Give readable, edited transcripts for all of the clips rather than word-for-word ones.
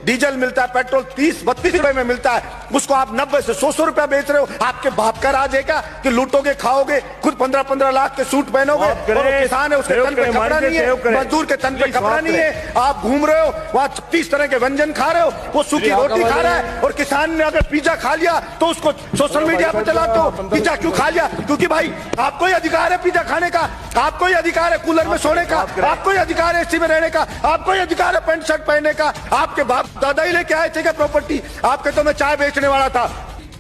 Diesel मिलता है, petrol 30-32 रुपए में मिलता है, उसको आप 90 से 100 रुपया बेच रहे हो। आपके बाप का राज है क्या कि लूटोगे, खाओगे, खुद 15-15 लाख के सूट पहनोगे, और किसान है उसके तन पे कपड़ा नहीं है, मजदूर के तन पे कपड़ा नहीं है, आप घूम रहे हो वहां 30 तरह के व्यंजन खा रहे हो, वो सूखी रोटी खा रहा है। और किसान ने अगर पिज्जा खा लिया तो उसको सोशल मीडिया पे चलाते हो, पिज्जा क्यों खा लिया? क्योंकि भाई आपको ही अधिकार है पिज्जा खाने का, आपको ही अधिकार है कूलर में सोने का, आपको ही अधिकार है एसी में रहने का, आपको ही अधिकार है पैंट शर्ट पहनने का। आपके बाप दादा ही लेके आए थे क्या प्रॉपर्टी? आपके तो मैं चाय बेचने वाला था।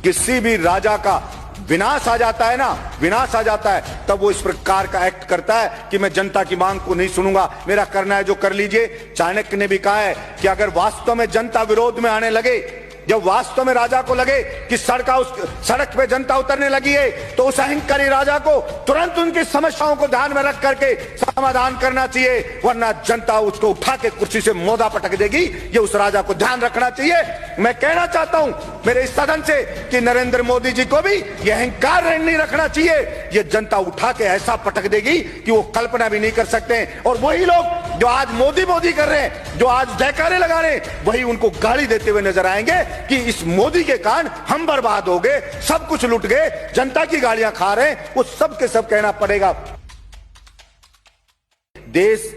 किसी भी राजा का विनाश आ जाता है ना, विनाश आ जाता है, तब वो इस प्रकार का एक्ट करता है कि मैं जनता की मांग को नहीं सुनूंगा, मेरा करना है जो कर लीजिए। चाणक्य ने भी कहा है कि अगर वास्तव में जनता विरोध में आने लगे, जब वास्तव में राजा को लगे कि सड़क पे जनता उतरने लगी है, तो उस अहंकारी राजा को तुरंत उनकी समस्याओं को ध्यान में रख करके समाधान करना चाहिए, वरना जनता उसको उठा के कुर्सी से मोदा पटक देगी। ये उस राजा को ध्यान रखना चाहिए। मैं कहना चाहता हूं मेरे इस सदन से कि नरेंद्र मोदी जी को भी ये अहंकार नहीं रखना चाहिए। ये जनता उठा के ऐसा पटक देगी कि वो कल्पना भी नहीं कर सकते। और वही लोग जो आज मोदी मोदी कर रहे हैं, जो आज जयकारे लगा रहे हैं, वही उनको गाली देते हुए नजर आएंगे कि इस मोदी के कारण हम बर्बाद हो गए, सब कुछ लुट गए, जनता की गालियां खा रहे हैं। वो सब के सब कहना पड़ेगा। देश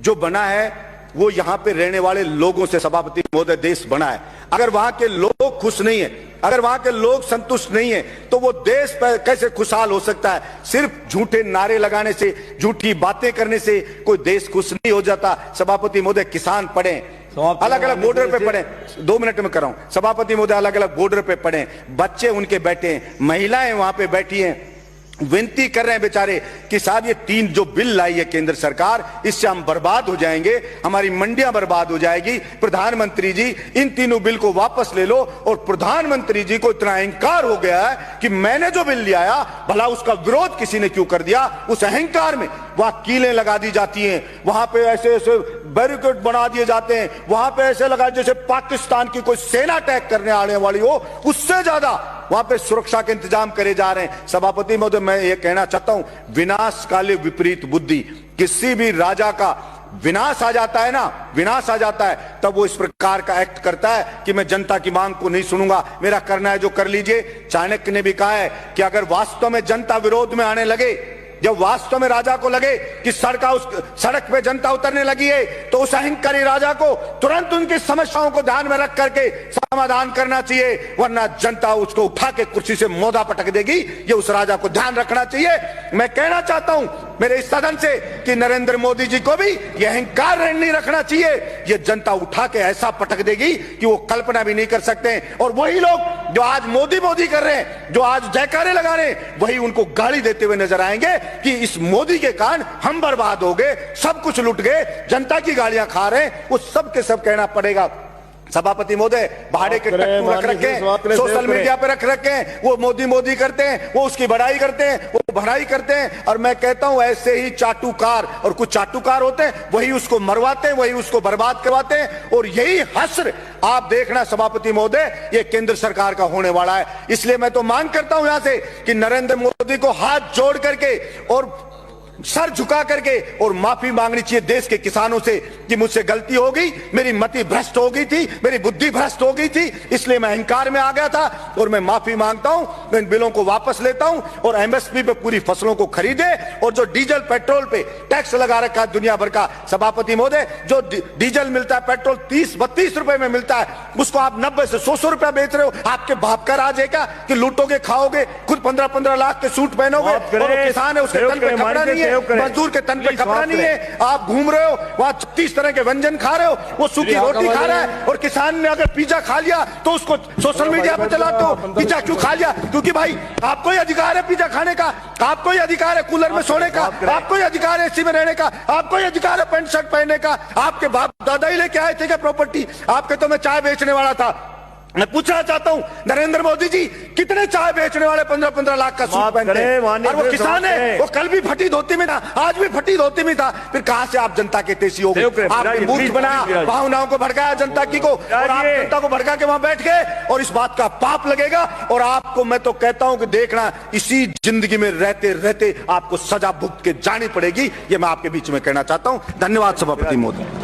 जो बना है वो यहां पे रहने वाले लोगों से, सभापति महोदय, देश बना है। अगर वहां के लोग खुश नहीं है, अगर वहां के लोग संतुष्ट नहीं है, तो वो देश पर कैसे खुशहाल हो सकता है? सिर्फ झूठे नारे लगाने से, झूठी बातें करने से कोई देश खुश नहीं हो जाता। सभापति महोदय, किसान पढ़े, अलग अलग बॉर्डर पे पड़े, 2 मिनट में कर रहा हूं सभापति महोदय, अलग अलग बॉर्डर पे पड़े, बच्चे उनके बैठे हैं, महिलाएं वहां पे बैठी हैं, विनती कर रहे हैं बेचारे कि साहब ये 3 जो बिल लाई है केंद्र सरकार, इससे हम बर्बाद हो जाएंगे, हमारी मंडियां बर्बाद हो जाएगी। प्रधानमंत्री जी इन तीनों बिल को वापस ले लो। और प्रधानमंत्री जी को इतना अहंकार हो गया है कि मैंने जो बिल ले आया, भला उसका विरोध किसी ने क्यों कर दिया? उस अहंकार में वहां कीलें लगा दी जाती हैं, वहां पे ऐसे ऐसे बैरिकेड बना दिए जाते हैं, वहां पे ऐसे लगा जैसे पाकिस्तान की कोई सेना अटैक करने आने वाली हो, उससे ज्यादा वहां पे सुरक्षा के इंतजाम करे जा रहे हैं। सभापति महोदय, मैं ये कहना चाहता हूं, विनाश काले विपरीत बुद्धि। किसी भी राजा का विनाश आ जाता है ना, विनाश आ जाता है, तब वो इस प्रकार का एक्ट करता है कि मैं जनता की मांग को नहीं सुनूंगा, मेरा करना है जो कर लीजिए। चाणक्य ने भी कहा है कि अगर वास्तव में जनता विरोध में आने लगे, जब वास्तव में राजा को लगे कि सड़क पे जनता उतरने लगी है, तो उस अहंकारी राजा को तुरंत उनकी समस्याओं को ध्यान में रख करके समाधान करना चाहिए, वरना जनता उसको उठा के कुर्सी से मोदा पटक देगी। ये उस राजा को ध्यान रखना चाहिए। मैं कहना चाहता हूं मेरे इस सदन से कि नरेंद्र मोदी जी को भी ये अहंकार नहीं रखना चाहिए। ये जनता उठा के ऐसा पटक देगी कि वो कल्पना भी नहीं कर सकते। और वही लोग जो आज मोदी मोदी कर रहे हैं, जो आज जयकारे लगा रहे हैं, वही उनको गाली देते हुए नजर आएंगे कि इस मोदी के कारण हम बर्बाद हो गए, सब कुछ लुट गए, जनता की गालियां खा रहे हैं। वो सब के सब कहना पड़ेगा। सभापति महोदय, भाड़े के टट्टू रख रखे हैं, सोशल मीडिया पे रख रखे हैं, वो मोदी मोदी करते हैं, वो उसकी बड़ाई करते हैं, वो भड़ाई करते हैं। और मैं कहता हूं ऐसे ही चाटुकार, और कुछ चाटुकार होते हैं, वही उसको मरवाते हैं, वही उसको बर्बाद करवाते हैं। और यही हश्र आप देखना सभापति महोदय, ये केंद्र सरकार का होने वाला है। इसलिए मैं तो मांग करता हूं यहां से कि नरेंद्र मोदी को हाथ जोड़ करके और सर झुका करके और माफी मांगनी चाहिए देश के किसानों से कि मुझसे गलती हो गई, मेरी मति भ्रष्ट हो गई थी, मेरी बुद्धि भ्रष्ट हो गई थी, इसलिए मैं अहंकार में आ गया था और मैं माफी मांगता हूं, मैं इन बिलों को वापस लेता हूं और एमएसपी पे पूरी फसलों को खरीदे। और जो डीजल पेट्रोल पे टैक्स लगा रखा है दुनिया भर का, सभापति महोदय, जो डीजल मिलता है, पेट्रोल 30-32 रुपए में मिलता है, उसको आप 90 से 100 रुपया बेच रहे हो। आपके बाप का राज है क्या कि लूटोगे, खाओगे, खुद 15-15 लाख के सूट पहनोगे, और किसान है उसके तन पे कपड़ा नहीं है, मजदूर के तन पे कपड़ा नहीं है, आप घूम रहे हो वहां 36 तरह के व्यंजन खा रहे हो, वो सूखी रोटी खा रहा है। और किसान ने अगर पिज्जा खा लिया तो उसको सोशल मीडिया पे चलाते हो, पिज्जा क्यों खा लिया? क्योंकि भाई आपको ही अधिकार है पिज्जा खाने का, आपको ही अधिकार है कूलर में सोने का, आपको ही अधिकार है एसी में रहने का, आपको ही अधिकार है पैंट शर्ट पहनने का। आपके बाप दादा ही लेके आए थे क्या प्रॉपर्टी? आपके तो मैं चाय बेचने वाला था। मैं पूछना चाहता हूं नरेंद्र मोदी जी, कितने चाय बेचने वाले 15-15 लाख का सूट पहनते हैं? और वो किसान है, वो कल भी फटी धोती में था, आज भी फटी धोती में था, फिर कहां से आप जनता के तेजी हो गए? आपने मूर्ख बनाया, भावनाओं को भड़काया जनता की को, और आप जनता को भड़का के वहां बैठ गए, और इस बात का पाप लगेगा। और आपको मैं तो कहता हूं कि देखना, इसी जिंदगी में रहते रहते आपको सजा भुगत के जानी पड़ेगी। ये मैं आपके बीच में कहना चाहता हूं। धन्यवाद सभापति महोदय।